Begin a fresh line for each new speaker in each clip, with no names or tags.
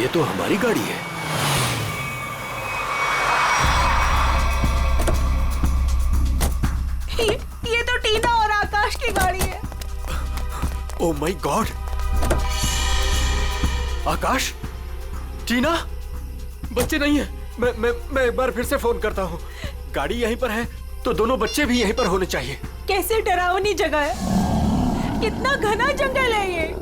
ये तो हमारी गाड़ी है।
ये तो टीना और आकाश की गाड़ी है।
Oh my God! आकाश, टीना, बच्चे नहीं है। मैं एक बार फिर से फोन करता हूँ। गाड़ी यहीं पर है तो दोनों बच्चे भी यहीं पर होने चाहिए।
कैसे डरावनी जगह है, कितना घना जंगल है ये।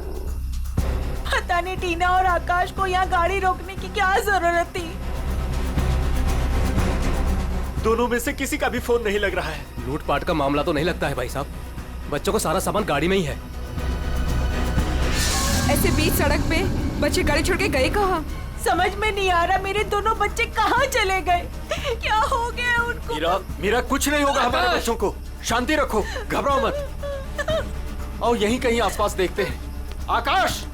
पता नहीं टीना और आकाश को यहाँ गाड़ी रोकने की क्या जरूरत थी।
दोनों में से किसी का भी फोन नहीं लग रहा है।
लूटपाट का मामला तो नहीं लगता है भाई साहब। बच्चों को सारा सामान गाड़ी में ही है।
ऐसे बीच सड़क पे बच्चे गाड़ी छोड़ के गए कहाँ?
समझ में नहीं आ रहा मेरे दोनों बच्चे कहाँ चले गए, क्या हो गया उनको।
मीरा, कुछ नहीं होगा हमारे बच्चों को। शांति रखो, घबराओ मत। आओ यहीं कहीं आसपास देखते हैं। आकाश,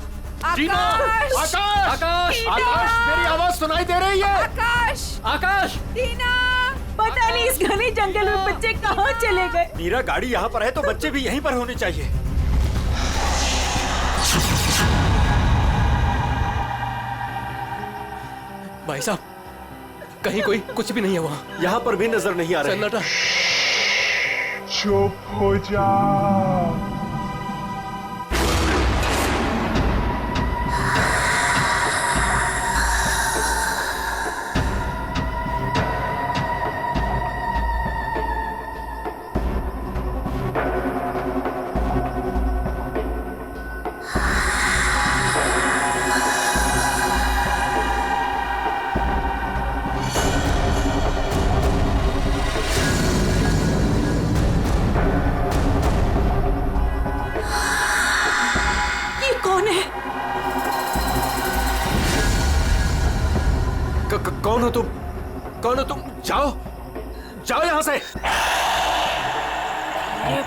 टीना, आकाश, आकाश, आकाश, मेरी आवाज सुनाई दे रही है?
आकाश,
आकाश,
टीना,
पता नहीं इस घने जंगल में बच्चे कहाँ चले गए।
मीरा, गाड़ी यहाँ पर है तो बच्चे भी यहीं पर होने चाहिए।
भाई साहब, कहीं कोई कुछ भी नहीं है वहाँ।
यहाँ पर भी नजर नहीं आ रहा है।
सन्नाटा।
चुप हो जा।
कौन हो तुम? कौन हो तुम? जाओ, जाओ यहाँ से।
ये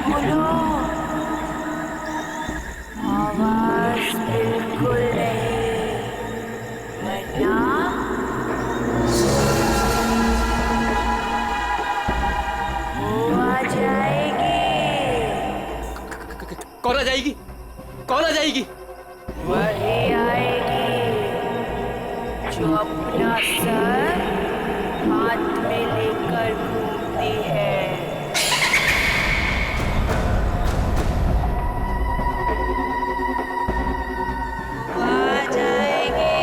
बोलो, आवाज बिल्कुल नहीं, वरना वो आ जाएगी।
कौन आ जाएगी? कौन आ जाएगी?
वही आएगी जो अपना सर हाथ में लेकर घूमती है। आ जाएगी।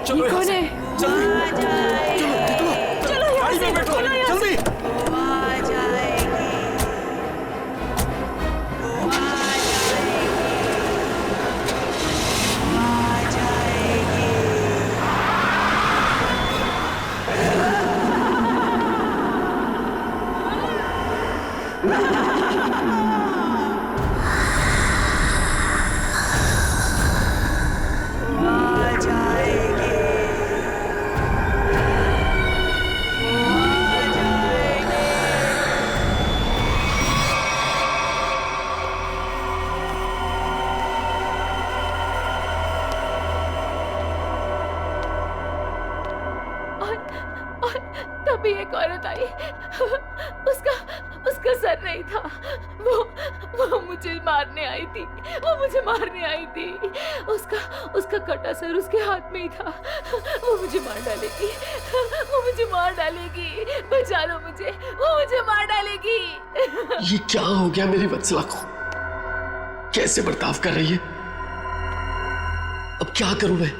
चलो
कौन है?
जल्दी,
चलो यहाँ
गाड़ी
से,
में बैठो,
चलो यहाँ से।
जल्दी।
आ जाएगी, आ जाएगी।
और तभी एक औरत आई। उसका सर नहीं था। वो मुझे मारने आई थी। वो मुझे मारने आई थी। उसका कटा सर उसके हाथ में ही था। वो मुझे मार डालेगी। वो मुझे मार डालेगी। बचा लो मुझे। वो मुझे मार डालेगी।
ये क्या हो गया मेरी वत्सला को? कैसे बर्ताव कर रही है? अब क्या करूं मैं?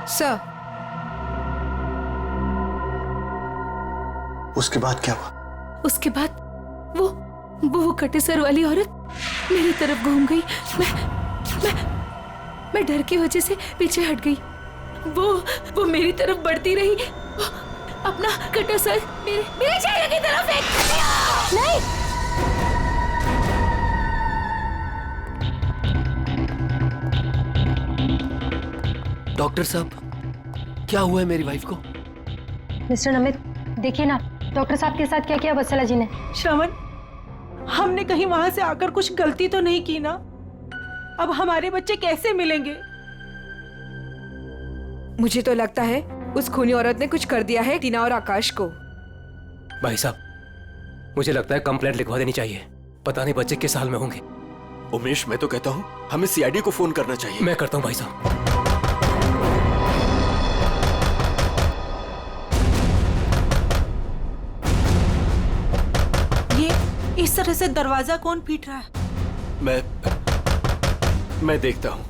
सर,
उसके बाद क्या हुआ?
उसके बाद वो कटे सर वाली औरत मेरी तरफ घूम गई। मैं डर की वजह से पीछे हट गई। वो मेरी तरफ बढ़ती रही। वो अपना कटा सर मेरे चेहरे की तरफ फेंक दिया। नहीं,
डॉक्टर साहब, क्या हुआ है मेरी वाइफ को?
मिस्टर नमित, देखिए ना डॉक्टर साहब के साथ क्या किया वत्सला जी ने।
श्रवण, हमने कहीं वहां से आकर कुछ गलती तो नहीं की ना? अब हमारे बच्चे कैसे मिलेंगे?
मुझे तो लगता है उस खूनी औरत ने कुछ कर दिया है टीना और आकाश को।
भाई साहब, मुझे लगता है कंप्लेंट लिखवा देनी चाहिए। पता नहीं बच्चे किस हाल में होंगे।
उमेश, मैं तो कहता हूँ हमें सीआईडी को फोन करना चाहिए।
मैं करता हूँ भाई साहब।
ये इस तरह से दरवाजा कौन पीट रहा है?
मैं देखता हूँ।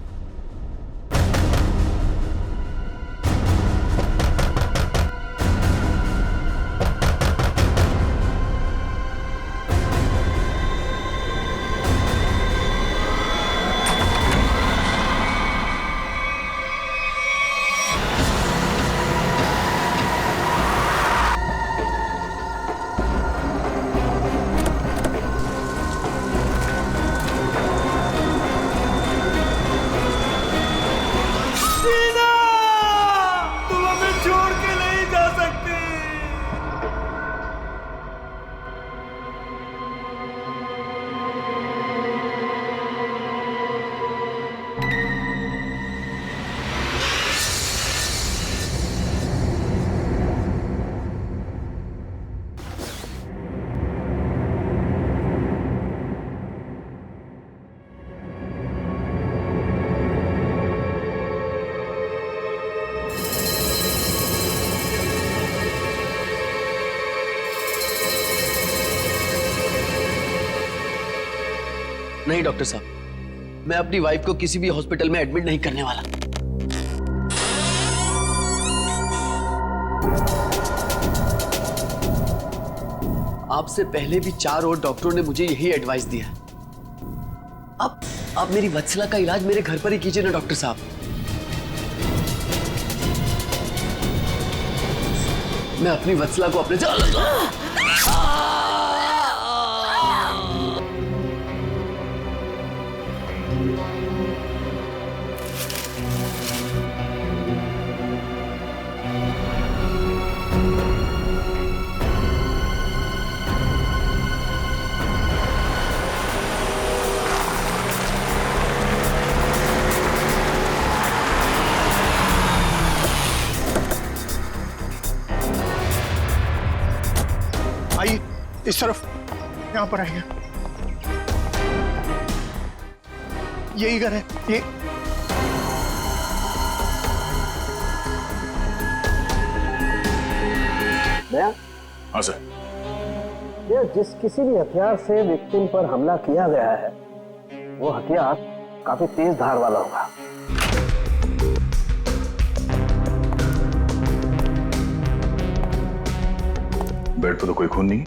नहीं डॉक्टर साहब, मैं अपनी वाइफ को किसी भी हॉस्पिटल में एडमिट नहीं करने वाला। आपसे पहले भी 4 और डॉक्टरों ने मुझे यही एडवाइस दिया। अब मेरी वत्सला का इलाज मेरे घर पर ही कीजिए ना डॉक्टर साहब। मैं अपनी वत्सला को अपने
आइए इस तरफ, यहाँ पर आइए। यही घर है ये।
हाँ सर।
ये जिस किसी भी हथियार से विक्टिम पर हमला किया गया है वो हथियार काफी तेज धार वाला होगा।
बेड पर तो कोई खून नहीं।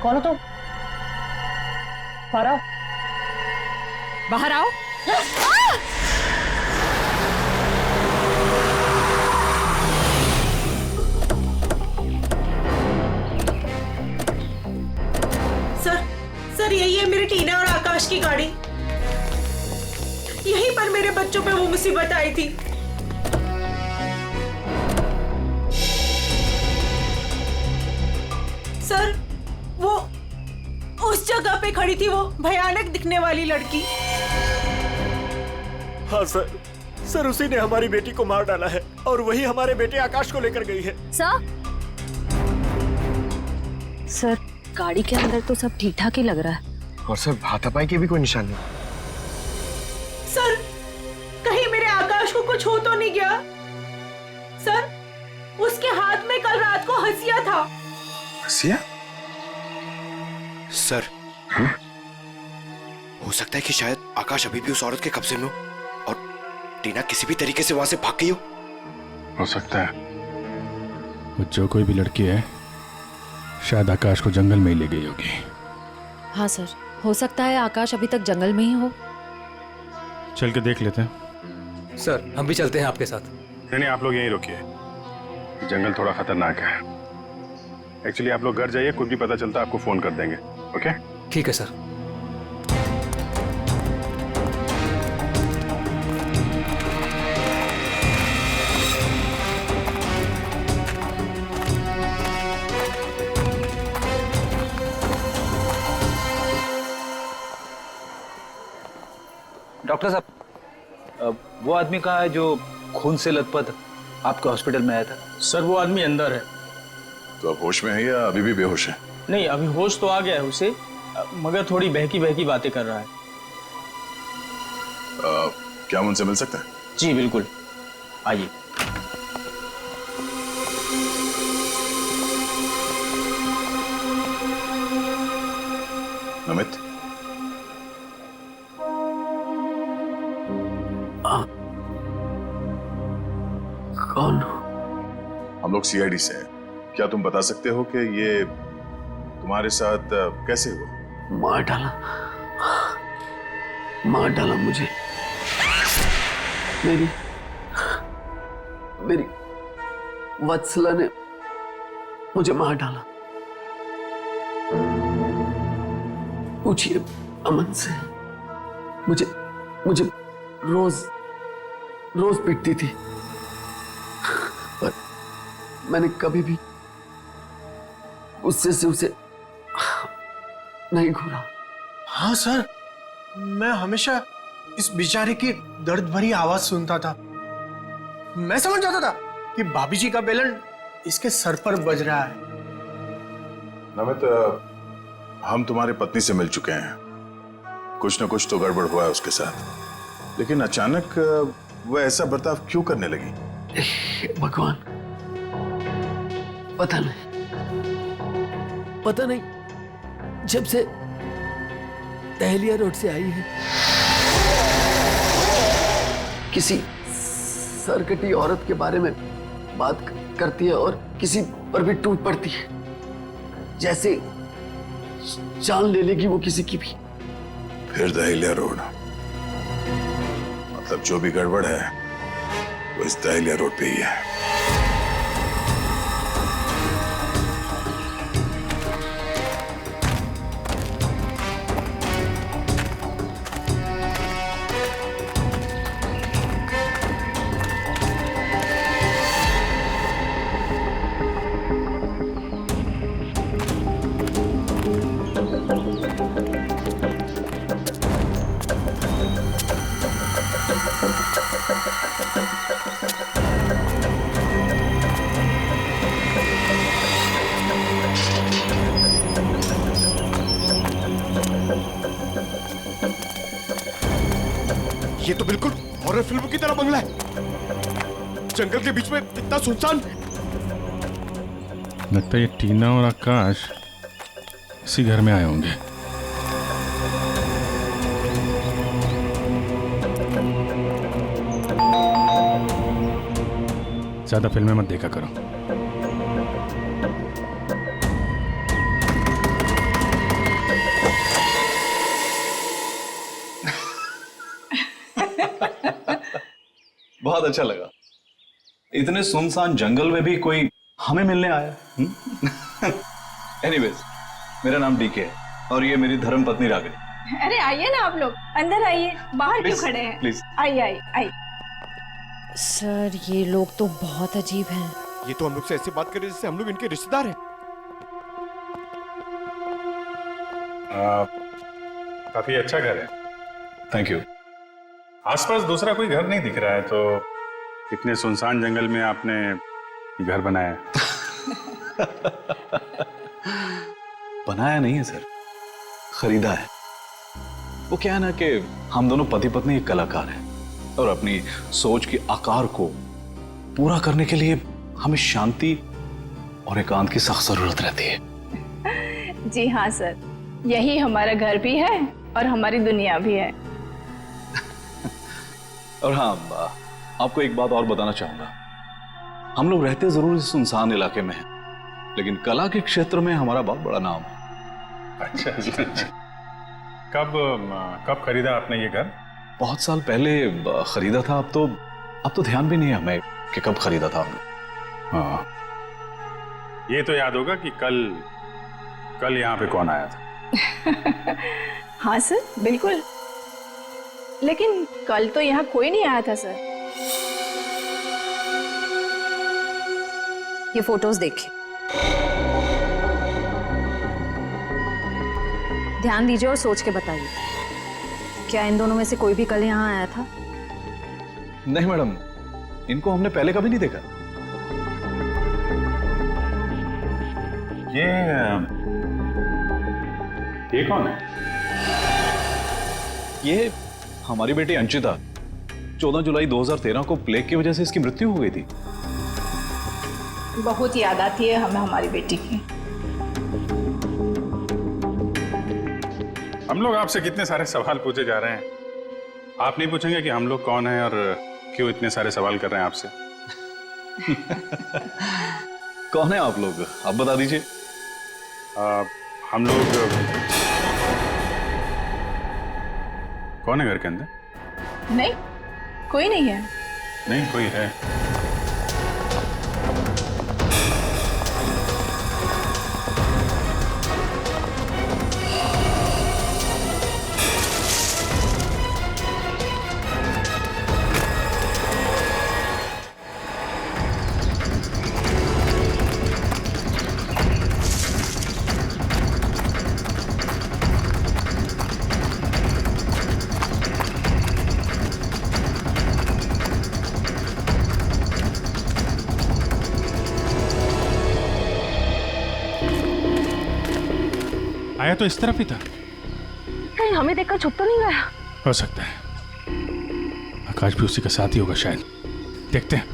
कौन हो तुम? बाहर आओ।
बाहर आओ।
सर यही है मेरी टीना और आकाश की गाड़ी। यहीं पर मेरे बच्चों पे वो मुसीबत आई थी। सर वो उस जगह पे खड़ी थी वो भयानक दिखने वाली लड़की।
हाँ सर उसी ने हमारी बेटी को मार डाला है और वही हमारे बेटे आकाश को लेकर गई है।
सर गाड़ी के अंदर तो सब ठीक ठाक ही लग रहा है।
और सर हाथापाई के भी कोई निशान नहीं।
सर कहीं मेरे आकाश को कुछ हो तो नहीं गया? सर उसके हाथ में कल रात को हंसिया था।
हंसिया?
सर हो सकता है कि शायद आकाश अभी भी उस औरत के कब्जे में हो और टीना किसी भी तरीके से वहां से भाग गई
हो सकता है वो जो कोई भी लड़की है शायद आकाश को जंगल में ही ले गई होगी।
हाँ सर, हो सकता है आकाश अभी तक जंगल में ही हो।
चल के देख लेते हैं।
सर हम भी चलते हैं आपके साथ।
नहीं आप लोग यहीं रुकिए, जंगल थोड़ा खतरनाक है। एक्चुअली आप लोग घर जाइए, कुछ भी पता चलता आपको फोन कर देंगे। ओके
ठीक है सर।
डॉक्टर साहब, वो आदमी कहाँ है जो खून से लथपथ आपके हॉस्पिटल में आया था?
सर वो आदमी अंदर है।
तो अब होश में है या अभी भी बेहोश है?
नहीं, अभी होश तो आ गया है उसे, मगर थोड़ी बहकी बहकी बातें कर रहा है।
क्या हम उनसे मिल सकते हैं?
जी बिल्कुल, आइए।
नमित,
कौन?
हम लोग सीआईडी से हैं। क्या तुम बता सकते हो कि ये तुम्हारे साथ कैसे हुआ?
मार डाला मुझे। मेरी वत्सला ने मुझे मार डाला। पूछिए अमन से। मुझे रोज पीटती थी, पर मैंने कभी भी गुस्से से उसे नहीं घूरा।
हाँ सर, मैं हमेशा इस बेचारे की दर्द भरी आवाज सुनता था। मैं समझ जाता था कि भाभी जी का बेलन इसके सर पर बज रहा है।
नमित, हम तुम्हारी पत्नी से मिल चुके हैं। कुछ न कुछ तो गड़बड़ हुआ है उसके साथ, लेकिन अचानक वह ऐसा बर्ताव क्यों करने लगी?
भगवान, पता नहीं जब से दहलिया रोड से आई है, किसी सरकटी औरत के बारे में बात करती है और किसी पर भी टूट पड़ती है, जैसे जान ले लेगी वो किसी की भी।
फिर दहलिया रोड, मतलब जो भी गड़बड़ है वो इस दहलिया रोड पे ही है।
ये तो बिल्कुल हॉरर फिल्म की तरह बंगला है, जंगल के बीच में इतना सुनसान।
लगता है ये टीना और आकाश इसी घर में आए होंगे। ज्यादा फिल्में मत देखा करो।
बहुत अच्छा लगा। इतने सुनसान जंगल में भी कोई हमें मिलने आया। एनीवेज, मेरा नाम डीके है और ये मेरी धर्म पत्नी रागिनी।
अरे आइए ना आप लोग, अंदर आइए, बाहर क्यों खड़े हैं?
प्लीज
आइए आइए आइए।
सर, ये लोग तो बहुत अजीब हैं।
ये तो हम लोग से ऐसे बात कर रहे जैसे हम लोग इनके रिश्तेदार हैं।
काफी अच्छा घर है।
Thank you.
आसपास दूसरा कोई घर नहीं दिख रहा है, तो इतने सुनसान जंगल में आपने ये घर बनाया?
बनाया नहीं है सर, खरीदा है। वो क्या है ना कि हम दोनों पति पत्नी एक कलाकार हैं और अपनी सोच के आकार को पूरा करने के लिए हमें शांति और एकांत की सख्त जरूरत रहती है।
जी हाँ सर, यही हमारा घर भी है और हमारी दुनिया भी है।
और हाँ, आपको एक बात और बताना चाहूंगा। हम लोग रहते जरूर इस सुनसान इलाके में हैं, लेकिन कला के क्षेत्र में हमारा बहुत बड़ा नाम है।
अच्छा। कब खरीदा आपने ये घर?
बहुत साल पहले खरीदा था। अब तो ध्यान भी नहीं है हमें कि कब खरीदा था हमने।
हाँ, ये तो याद होगा कि कल यहाँ पे कौन आया था?
हाँ सर, बिल्कुल। लेकिन कल तो यहाँ कोई नहीं आया था सर।
ये फोटोज देखिए, ध्यान दीजिए और सोच के बताइए। क्या इन दोनों में से कोई भी कल यहाँ आया था?
नहीं मैडम, इनको हमने पहले कभी नहीं देखा।
ये कौन है?
ये हमारी बेटी अंशिता। 14 जुलाई 2013 को प्लेग की वजह से इसकी मृत्यु हो गई थी।
बहुत याद आती है हमें हमारी बेटी की।
हम लोग आपसे कितने सारे सवाल पूछे जा रहे हैं, आप नहीं पूछेंगे कि हम लोग कौन हैं और क्यों इतने सारे सवाल कर रहे हैं आपसे?
कौन है आप लोग, आप बता दीजिए।
हम लोग कौन है घर के अंदर?
नहीं, कोई नहीं है।
नहीं कोई है। आया तो इस तरफ ही था।
कहीं हमें देखकर छुप तो नहीं गया?
हो सकता है, आकाश भी उसी का साथी होगा शायद। देखते हैं।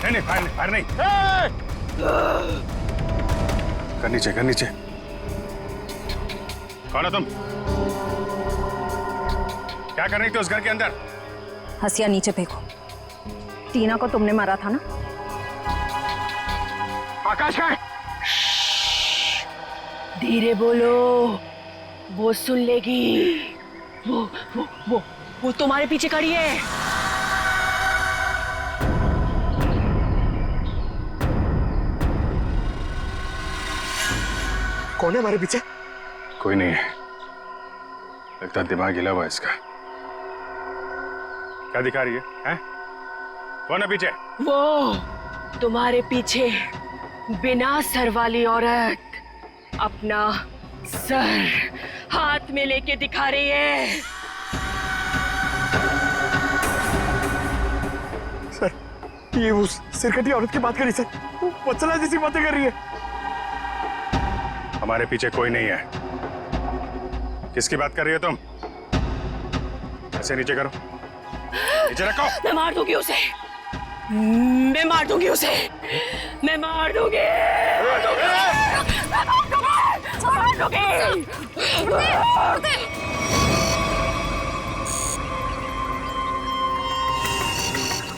नहीं फायर नहीं। कर नीचे, कर नीचे। कौन है तुम? क्या कर रही थी उस घर के अंदर?
हसिया नीचे फेंको। टीना को तुमने मारा था ना?
आकाश का है।
धीरे बोलो, वो सुन लेगी। वो तुम्हारे पीछे खड़ी है।
कौन है हमारे पीछे?
कोई नहीं है, लगता दिमाग हिला हुआ इसका। क्या दिखा रही है, हैं? कौन है पीछे?
वो तुम्हारे पीछे बिना सर वाली औरत अपना सर हाथ में लेके दिखा रही है।
सर, ये उस सिरकटी औरत की बात कर रही है सर। वो वत्सला जैसी बातें कर रही है।
हमारे पीछे कोई नहीं है। किसकी बात कर रही हो तुम? ऐसे नीचे करो, नीचे रखो।
मैं मार दूंगी उसे, मैं मार दूंगी उसे, मैं मार दूंगी।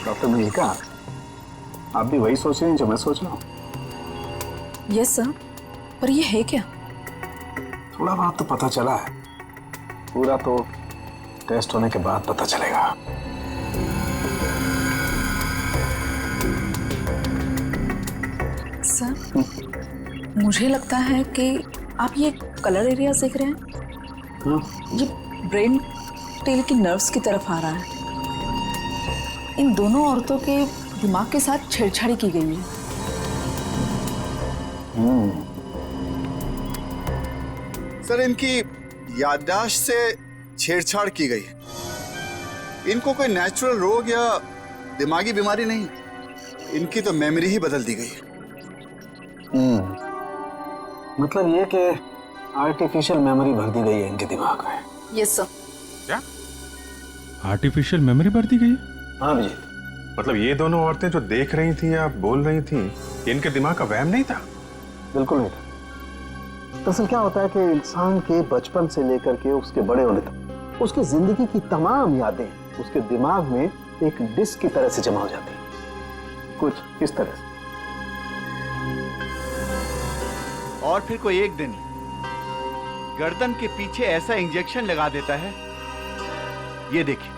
डॉक्टर मलिका, आप भी वही सोच रहे हैं जो मैं सोच रहा हूँ?
यस सर, पर ये है क्या?
थोड़ा बहुत तो पता चला है, पूरा तो टेस्ट होने के बाद पता चलेगा।
सर, मुझे लगता है कि आप ये कलर एरिया देख रहे हैं। ये ब्रेन टेल की नर्व्स की तरफ आ रहा है। इन दोनों औरतों के दिमाग के साथ छेड़छाड़ी की गई है।
सर, इनकी याददाश्त से छेड़छाड़ की गई। इनको कोई नेचुरल रोग या दिमागी बीमारी नहीं, इनकी तो मेमोरी ही बदल दी गई है।
मतलब ये कि आर्टिफिशियल मेमोरी भर दी गई है इनके दिमाग में।
Yes sir.
क्या आर्टिफिशियल मेमोरी भर दी गई?
हाँ जी।
मतलब ये दोनों औरतें जो देख रही थी या बोल रही थी, इनके दिमाग का वहम नहीं था?
बिल्कुल नहीं था। दरअसल क्या होता है कि इंसान के बचपन से लेकर के उसके बड़े होने तक उसकी जिंदगी की तमाम यादें उसके दिमाग में एक डिस्क की तरह से जमा हो जाती है, कुछ इस तरह से।
और फिर कोई एक दिन गर्दन के पीछे ऐसा इंजेक्शन लगा देता है, ये देखिए,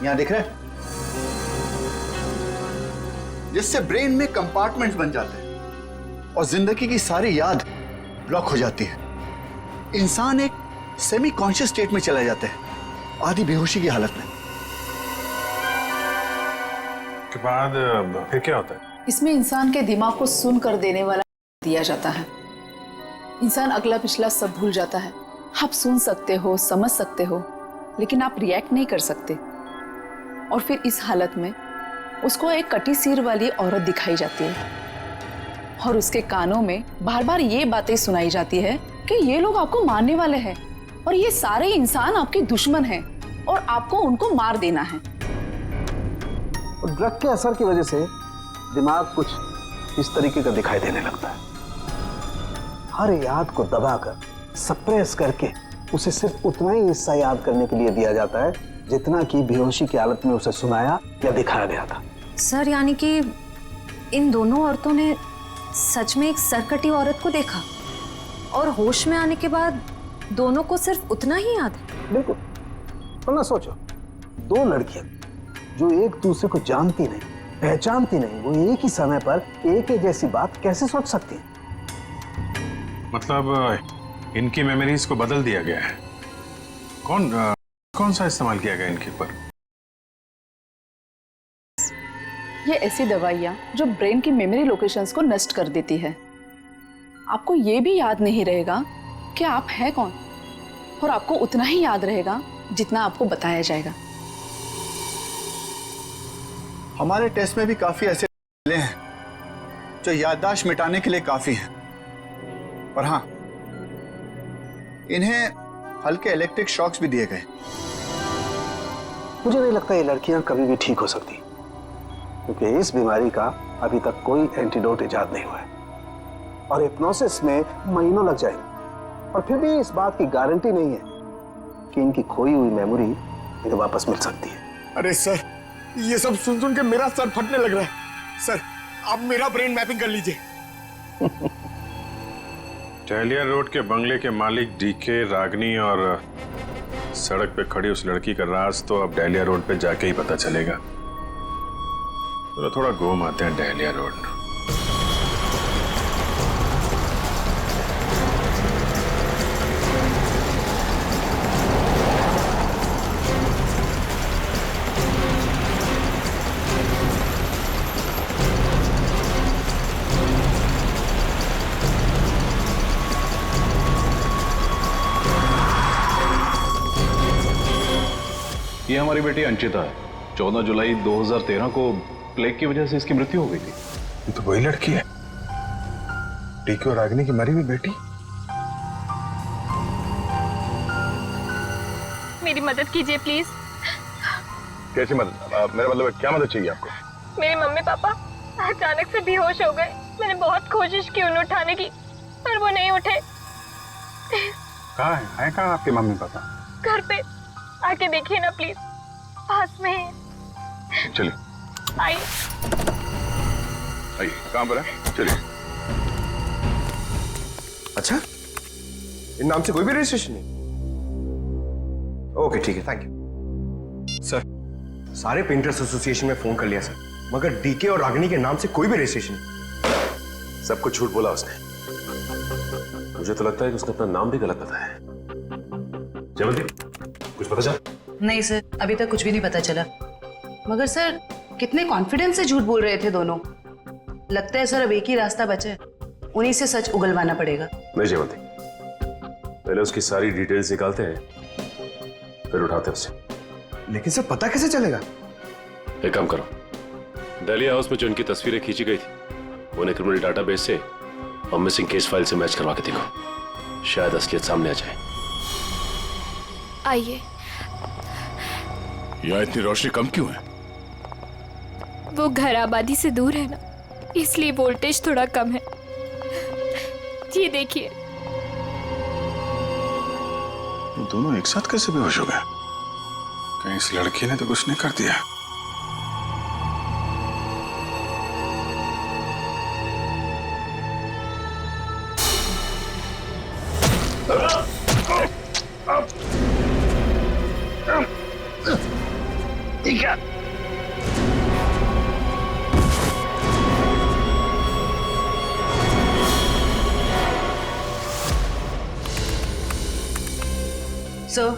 यहां दिख रहा है, जिससे ब्रेन में कंपार्टमेंट्स बन जाते हैं और जिंदगी की सारी याद ब्लॉक हो जाती है। इंसान एक सेमी कॉन्शियस स्टेट में चला जाता है, आधी बेहोशी की हालत में।
के बाद फिर क्या होता है?
इसमें इंसान के दिमाग को सुन कर देने वाला दिया जाता है। इंसान अगला पिछला सब भूल जाता है। आप सुन सकते हो, समझ सकते हो, लेकिन आप रिएक्ट नहीं कर सकते। और फिर इस हालत में उसको एक कटी सिर वाली औरत दिखाई जाती है और उसके कानों में बार बार ये बातें सुनाई जाती है कि ये लोग आपको मारने वाले हैं और ये सारे इंसान आपके दुश्मन हैं और आपको उनको मार देना है।
और ड्रग के असर की वजह से दिमाग कुछ इस तरीके का दिखाई देने लगता है। हर याद को दबाकर, सप्रेस करके उसे सिर्फ उतना ही हिस्सा याद करने के लिए दिया जाता है जितना कि बेहोशी की हालत में उसे सुनाया या दिखाया गया था।
सर, यानी कि इन दोनों औरतों ने सच में एक सरकटी औरत को देखा और होश में आने के बाद दोनों को सिर्फ उतना ही याद?
बिल्कुल। वरना सोचो, दो लड़कियां जो एक दूसरे को जानती नहीं, पहचानती नहीं, वो एक ही समय पर एक ही जैसी बात कैसे सोच सकती हैं?
मतलब इनकी मेमोरीज को बदल दिया गया है। कौन सा इस्तेमाल किया गया इनके ऊपर?
ये ऐसी दवाइयाँ जो ब्रेन की मेमोरी लोकेशंस को नष्ट कर देती है। आपको ये भी याद नहीं रहेगा कि आप हैं कौन, और आपको उतना ही याद रहेगा जितना आपको बताया जाएगा।
हमारे टेस्ट में भी काफी ऐसे मिले हैं जो याददाश्त मिटाने के लिए काफी हैं, पर हाँ, इन्हें हल्के इलेक्ट्रिक शॉक्स भी दिए गए।
मुझे नहीं लगता ये लड़कियां कभी भी ठीक हो सकती, क्योंकि इस बीमारी का अभी तक कोई एंटीडोट इजाद नहीं हुआ है और हिप्नोसिस में महीनों लग जाएंगे। और फिर भी इस बात की गारंटी नहीं है कि इनकी खोई हुई मेमोरी इन्हें वापस मिल सकती है।
अरे सर, ये सब सुन के मेरा सर फटने लग रहा है। सर, आप मेरा ब्रेन मैपिंग कर लीजिए।
डहलिया रोड के बंगले के मालिक डीके, रागनी और सड़क पे खड़ी उस लड़की का राज तो अब डहलिया रोड पे जाके ही पता चलेगा। तो थोड़ा घूम आते हैं डहलिया रोड।
ये हमारी बेटी अंचिता है। 14 जुलाई 2013 को प्लेग की वजह से इसकी मृत्यु हो गई थी।
ये तो वही लड़की है, डीके और रागिनी की मरी हुई बेटी।
मेरी मदद कीजिए प्लीज।
कैसी मदद? मेरा मतलब क्या मदद चाहिए आपको?
मेरे मम्मी पापा अचानक से बेहोश हो गए। मैंने बहुत कोशिश की उन्हें उठाने की, पर वो नहीं उठे।
कहाँ है कहाँ आपके मम्मी पापा?
घर पे आके देखिए ना प्लीज, पास में है।
चलिए
आइए।
कहाँ पर है? चलिए।
अच्छा, इन नाम से कोई भी रजिस्ट्रेशन नहीं? ओके ठीक है, थैंक यू सर। सारे पेंटर्स एसोसिएशन में फोन कर लिया सर, मगर डीके और रागिनी के नाम से कोई भी रजिस्ट्रेशन नहीं। सब कुछ झूठ बोला उसने।
मुझे तो लगता है कि उसने अपना नाम भी गलत बताया है। जयवंती, कुछ पता चला?
नहीं सर, अभी तक कुछ भी नहीं पता चला। मगर सर, कितने कॉन्फिडेंस से झूठ बोल रहे थे दोनों। लगता है सर अब एक ही रास्ता बचा है, उन्हीं से सच उगलवाना पड़ेगा।
नहीं जयवंती, पहले उसकी सारी डिटेल्स निकालते हैं, फिर उठाते हैं उसे।
लेकिन सर पता कैसे चलेगा?
एक काम करो, डहलिया हाउस में जो उनकी तस्वीरें खींची गई थी उन्हें क्रिमिनल डाटाबेस से और मिसिंग केस फाइल से मैच करवा के देखो, शायद असलियत सामने आ जाए।
आइए।
यहाँ इतनी रोशनी कम क्यों है?
वो घर आबादी से दूर है ना, इसलिए वोल्टेज थोड़ा कम है। ये देखिए।
दोनों एक साथ कैसे बेहोश हो गए? कहीं इस लड़की ने तो कुछ नहीं कर दिया।
ठीक है।
सर,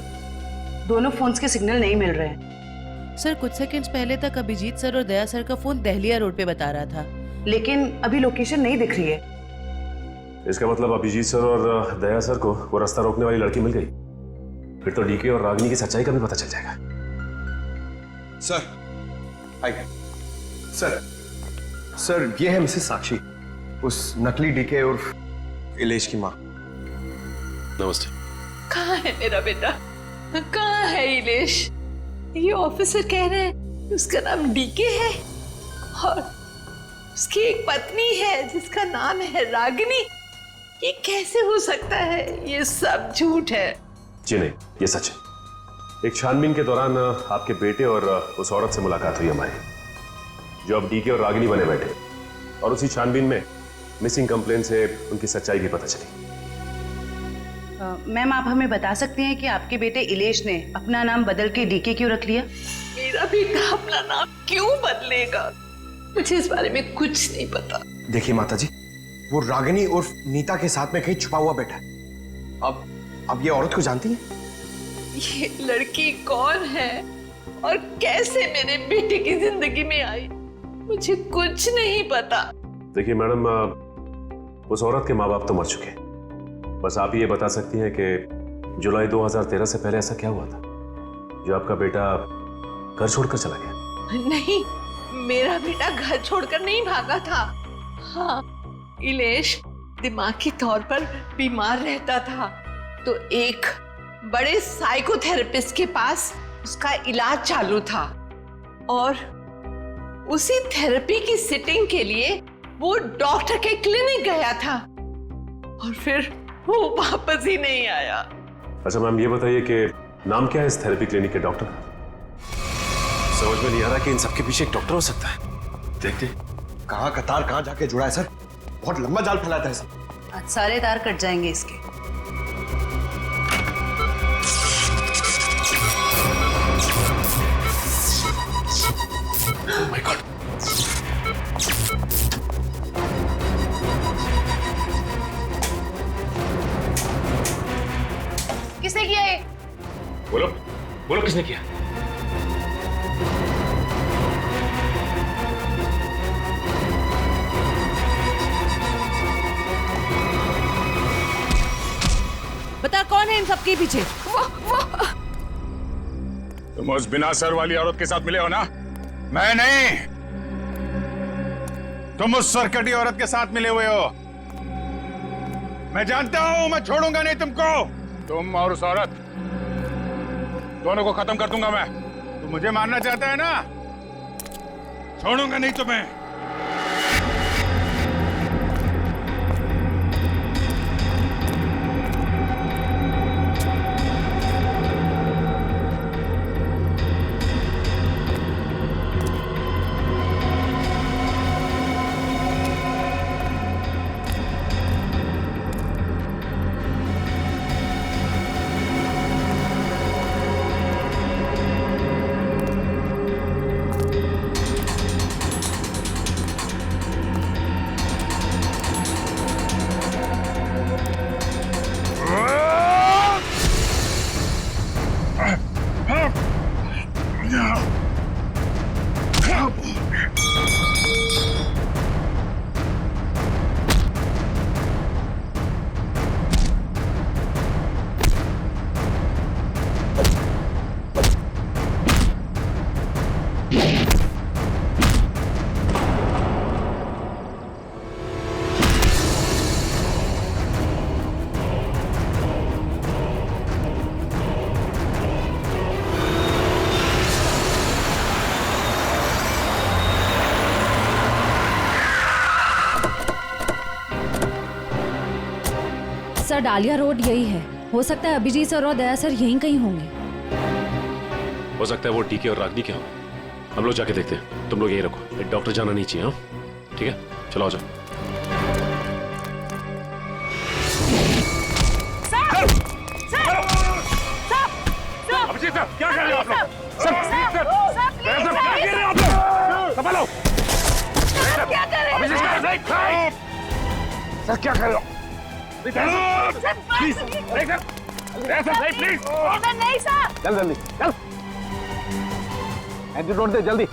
दोनों फोन्स के सिग्नल नहीं मिल रहे हैं।
सर कुछ सेकंड्स पहले तक अभिजीत सर और दया सर का फोन दहलिया रोड पे बता रहा था,
लेकिन अभी लोकेशन नहीं दिख रही है।
इसका मतलब अभिजीत सर और दया सर को वो रास्ता रोकने वाली लड़की मिल गई। फिर तो डीके और रागिनी की सच्चाई का भी पता चल जाएगा।
सर आइए। सर ये है मिसेस साक्षी, उस नकली डीके और इलेश की माँ।
नमस्ते।
कहाँ है मेरा बेटा? कहाँ है इलेश? ये ऑफिसर कह रहे हैं उसका नाम डीके है और उसकी एक पत्नी है जिसका नाम है रागिनी। ये कैसे हो सकता है? ये सब झूठ है।
जी नहीं, ये सच है। एक छानबीन के दौरान आपके बेटे और उस औरत से मुलाकात हुई हमारी, जो अब डीके और रागिनी बने बैठे, और उसी छानबीन में मिसिंग कंप्लेन से उनकी सच्चाई भी पता चली।
मैम, आप हमें बता सकते हैं कि आपके बेटे इलेश ने अपना नाम बदल के डीके क्यों रख लिया?
मेरा बेटा अपना नाम क्यों बदलेगा? मुझे इस बारे में कुछ नहीं पता।
देखिए माताजी, वो रागिनी और नीता के साथ में कहीं छुपा हुआ बैठा है। अब ये औरत को जानती है?
ये लड़की कौन है और कैसे मेरे बेटे की जिंदगी में आई, मुझे कुछ नहीं पता।
देखिए मैडम, उस औरत के माँ बाप तो मर चुके हैं। बस आप ये बता सकती हैं कि जुलाई 2013 से पहले ऐसा क्या हुआ था जो आपका बेटा घर छोड़कर चला गया?
नहीं, मेरा बेटा घर छोड़कर नहीं भागा था। हाँ, इलेश दिमागी तौर पर बीमार रहता था, तो एक बड़े साइकोथेरेपिस्ट के पास उसका इलाज चालू था और उसी थेरेपी की सिटिंग के लिए वो डॉक्टर के क्लिनिक गया था और फिर वो वापस ही नहीं आया।
अच्छा मैम, ये बताइए कि नाम क्या है इस थेरेपी क्लिनिक के डॉक्टर?
समझ में नहीं आ रहा कि इन सबके पीछे एक डॉक्टर हो सकता है। देखते कहाँ का तार कहाँ जाके जुड़ा है सर। बहुत लंबा जाल फैलाता है सर।
आज सारे तार कट जाएंगे इसके।
Oh my God.
किसने किया ये?
बोलो बोलो, किसने किया?
बता कौन है इन सबके पीछे?
तुम उस बिना सर वाली औरत के साथ मिले हो ना? मैं नहीं, तुम उस सरकटी औरत के साथ मिले हुए हो। मैं जानता हूं, मैं छोड़ूंगा नहीं तुमको। तुम और उस औरत दोनों को खत्म कर दूंगा मैं। तुम मुझे मारना चाहता है ना? छोड़ूंगा नहीं तुम्हें।
सर डालिया रोड यही है। हो सकता है अभिजीत सर और दया सर यहीं कहीं होंगे।
हो सकता है वो डीके और रागनी के हों। हम लोग जाके देखते हैं, तुम लोग यहीं रखो, एक डॉक्टर जाना नहीं चाहिए। हाँ ठीक है, चलो आ जाओ।
अभिजीत सर, क्या कर रहे हो आप लोग? क्या कर रहे हो आप लोग? संभालो।
क्या कर रहे हो?
अभिजीत सर, क्या कर रहे हो? Please, please.
नहीं सर।
चल जल्दी, चल। एंटीडोट दे जल्दी।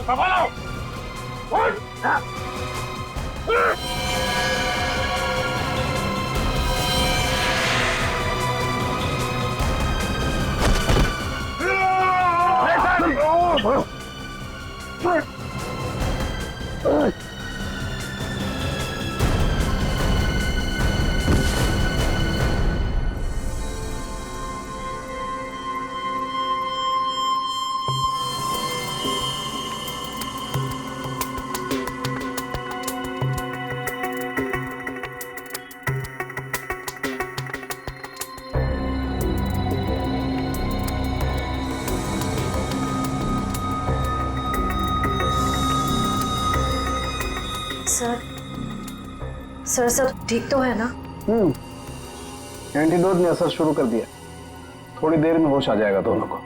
संभालो।
सर सब ठीक तो है ना?
एंटीडोट ने असर शुरू कर दिया, थोड़ी देर में होश आ जाएगा दोनों को।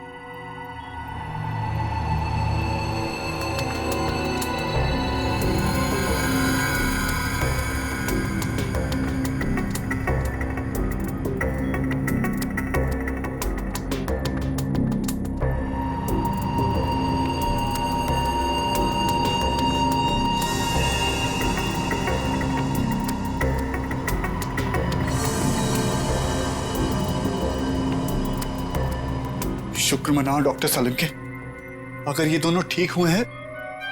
शुक्र मनाओ डॉक्टर सालिम के, अगर ये दोनों ठीक हुए हैं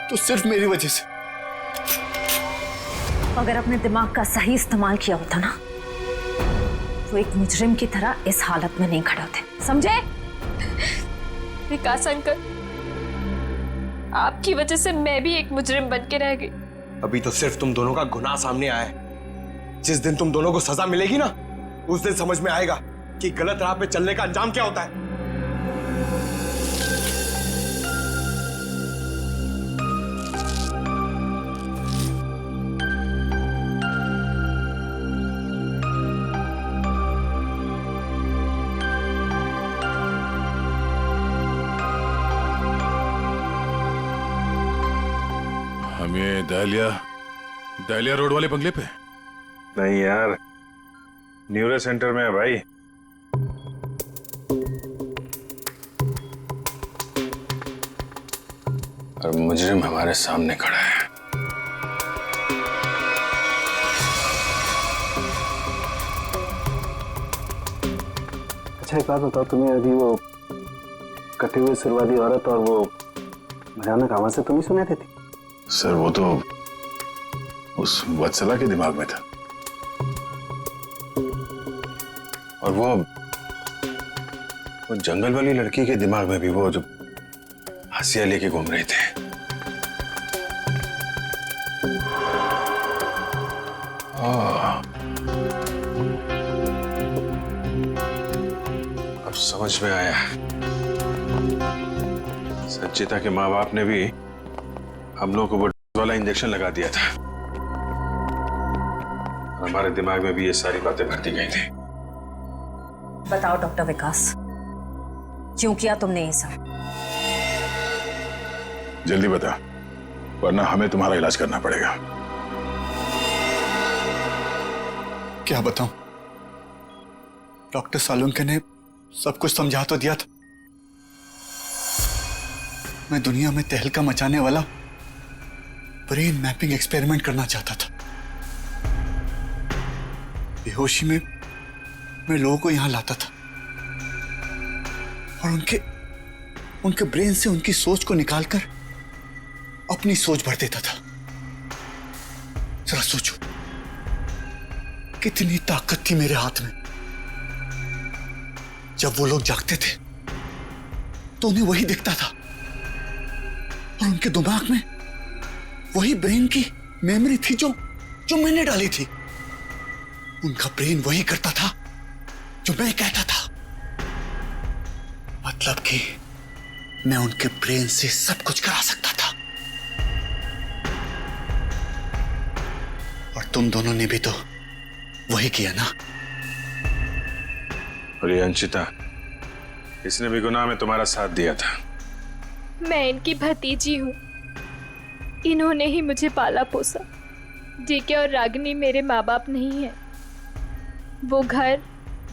तो सिर्फ मेरी वजह से।
अगर अपने दिमाग का सही इस्तेमाल किया होता ना, तो एक मुजरिम की तरह इस हालत में नहीं खड़े होते, समझे?
विकास अंकल, आपकी वजह से मैं भी एक मुजरिम बन के रह गई।
अभी तो सिर्फ तुम दोनों का गुनाह सामने आया है। जिस दिन तुम दोनों को सजा मिलेगी ना, उस दिन समझ में आएगा कि गलत राह पे चलने का अंजाम क्या होता है।
हम ये दहलिया रोड वाले बंगले पे?
नहीं यार, न्यूरो सेंटर में है भाई।
और मुजरिम हमारे सामने खड़ा है।
अच्छा एक बात बताओ, तुम्हें अभी वो कटी हुई सिरवादी औरत और वो भयानक आवाज से तुम ही सुने थे?
सर वो तो उस वत्सला के दिमाग में था, और वो जंगल वाली लड़की के दिमाग में भी, वो जो हंसिया लेके घूम रहे थे। अब समझ में आया, संचिता के माँ बाप ने भी हम लोग को वो वाला इंजेक्शन लगा दिया था। हमारे दिमाग में भी ये सारी बातें भरती गई थी।
बताओ डॉक्टर विकास, क्यों किया तुमने ये सब?
जल्दी बता, वरना हमें तुम्हारा इलाज करना पड़ेगा।
क्या बताऊं, डॉक्टर सालुंके ने सब कुछ समझा तो दिया था। मैं दुनिया में तहलका मचाने वाला ब्रेन मैपिंग एक्सपेरिमेंट करना चाहता था। बेहोशी में मैं लोगों को यहां लाता था और उनके ब्रेन से उनकी सोच को निकालकर अपनी सोच भर देता था। जरा सोचो, कितनी ताकत थी मेरे हाथ में। जब वो लोग जागते थे तो उन्हें वही दिखता था, और उनके दिमाग में वही ब्रेन की मेमोरी थी जो मैंने डाली थी। उनका ब्रेन वही करता था जो मैं कहता था। मतलब कि मैं उनके ब्रेन से सब कुछ करा सकता था। और तुम दोनों ने भी तो वही किया ना।
और ये अंशिता, इसने भी गुनाह में तुम्हारा साथ दिया था।
मैं इनकी भतीजी हूँ, इन्होंने ही मुझे पाला पोसा। डीके और रागिनी मेरे माँ बाप नहीं है। वो घर,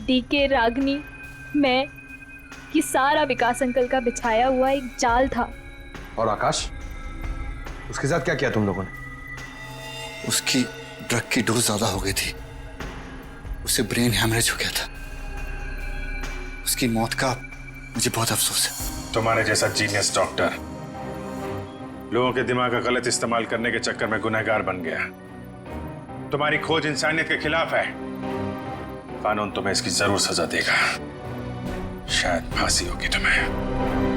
डीके, रागिनी, मैं, ये सारा विकास अंकल का बिछाया हुआ एक जाल था।
और आकाश, उसके साथ क्या किया तुम लोगों ने?
उसकी ड्रग की डोज ज्यादा हो गई थी, उसे ब्रेन हैमरेज हो गया था। उसकी मौत का मुझे बहुत अफसोस है।
तुम्हारे जैसा जीनियस डॉक्टर लोगों के दिमाग का गलत इस्तेमाल करने के चक्कर में गुनहगार बन गया। तुम्हारी खोज इंसानियत के खिलाफ है। कानून तुम्हें इसकी जरूर सजा देगा। शायद फांसी होगी तुम्हें।